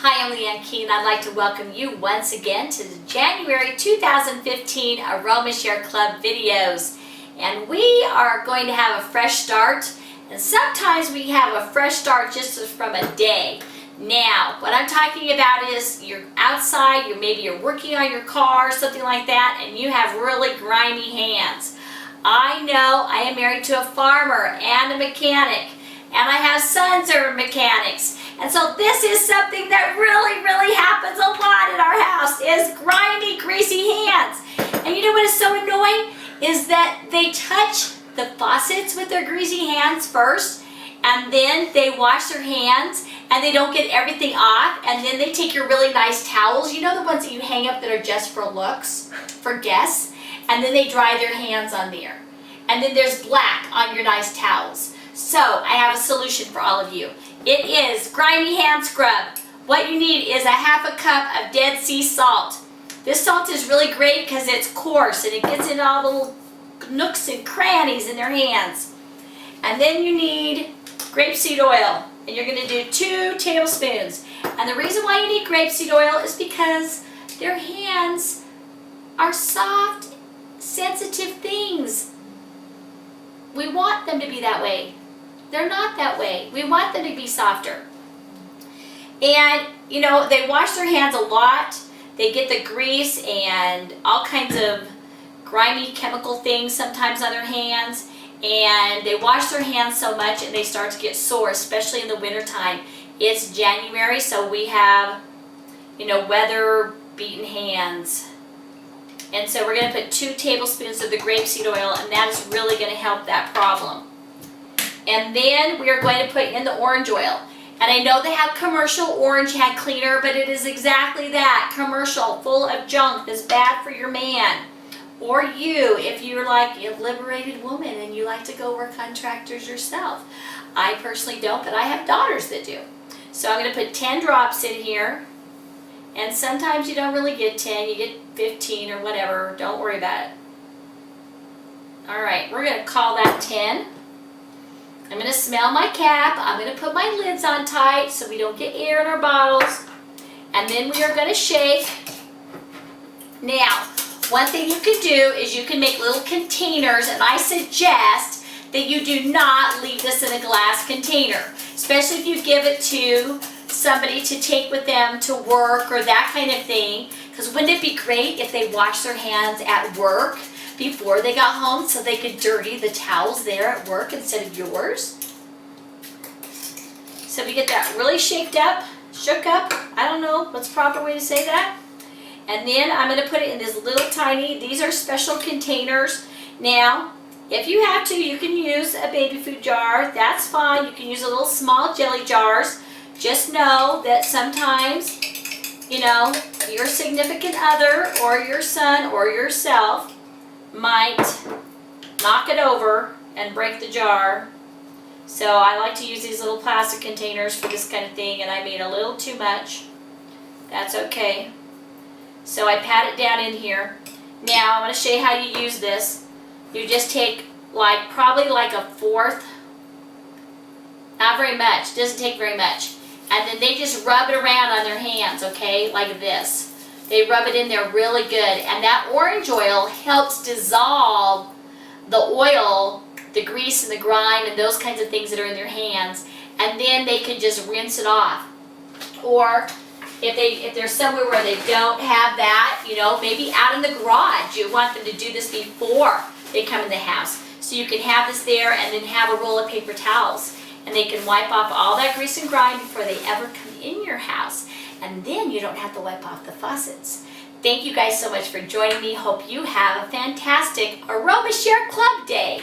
Hi, I'm Leiann, and I'd like to welcome you once again to the January 2015 AromaShare Club videos. And we are going to have a fresh start, and sometimes we have a fresh start just from a day. Now, what I'm talking about is you're outside, maybe you're working on your car, something like that, and you have really grimy hands. I know I am married to a farmer and a mechanic, and I have sons who are mechanics. And so this is something that really happens a lot in our house, is grimy, greasy hands. And you know what is so annoying? Is that they touch the faucets with their greasy hands first, and then they wash their hands, and they don't get everything off, and then they take your really nice towels, you know, the ones that you hang up that are just for looks, for guests, and then they dry their hands on there. And then there's black on your nice towels. So I have a solution for all of you. It is Grimy Hand Scrub. What you need is a half a cup of Dead Sea salt. This salt is really great because it's coarse and it gets in all the little nooks and crannies in their hands. And then you need grapeseed oil, and you're going to do 2 tablespoons. And the reason why you need grapeseed oil is because their hands are soft, sensitive things. We want them to be that way. They're not that way. We want them to be softer. And, you know, they wash their hands a lot. They get the grease and all kinds of grimy chemical things sometimes on their hands. And they wash their hands so much and they start to get sore, especially in the wintertime. It's January, so we have, you know, weather-beaten hands. And so we're going to put 2 tablespoons of the grapeseed oil, and that is really going to help that problem. And then we are going to put in the orange oil. And I know they have commercial orange hand cleaner, but it is exactly that, commercial, full of junk that's bad for your man. Or you, if you're like a liberated woman and you like to go work on tractors yourself. I personally don't, but I have daughters that do. So I'm going to put 10 drops in here. And sometimes you don't really get 10, you get 15 or whatever. Don't worry about it. Alright, we're going to call that 10. I'm going to smell my cap. I'm going to put my lids on tight so we don't get air in our bottles. And then we are going to shake. Now, one thing you can do is you can make little containers, and I suggest that you do not leave this in a glass container, especially if you give it to somebody to take with them to work or that kind of thing, because wouldn't it be great if they washed their hands at work before they got home so they could dirty the towels there at work instead of yours? So we get that really shook up, I don't know what's the proper way to say that. And then I'm going to put it in this little tiny, these are special containers. Now, if you have to, you can use a baby food jar, that's fine. You can use a little small jelly jars. Just know that sometimes, you know, your significant other or your son or yourself might knock it over and break the jar. So I like to use these little plastic containers for this kind of thing, and I made a little too much. That's okay. So I pat it down in here. Now I'm going to show you how you use this. You just take probably like a fourth, not very much, doesn't take very much. And then they just rub it around on their hands, okay, like this. They rub it in there really good. And that orange oil helps dissolve the oil, the grease and the grime and those kinds of things that are in their hands. And then they can just rinse it off. Or if they're somewhere where they don't have that, you know, maybe out in the garage, you want them to do this before they come in the house. So you can have this there and then have a roll of paper towels. And they can wipe off all that grease and grime before they ever come in your house. And then you don't have to wipe off the faucets. Thank you guys so much for joining me. Hope you have a fantastic AromaShare Club Day.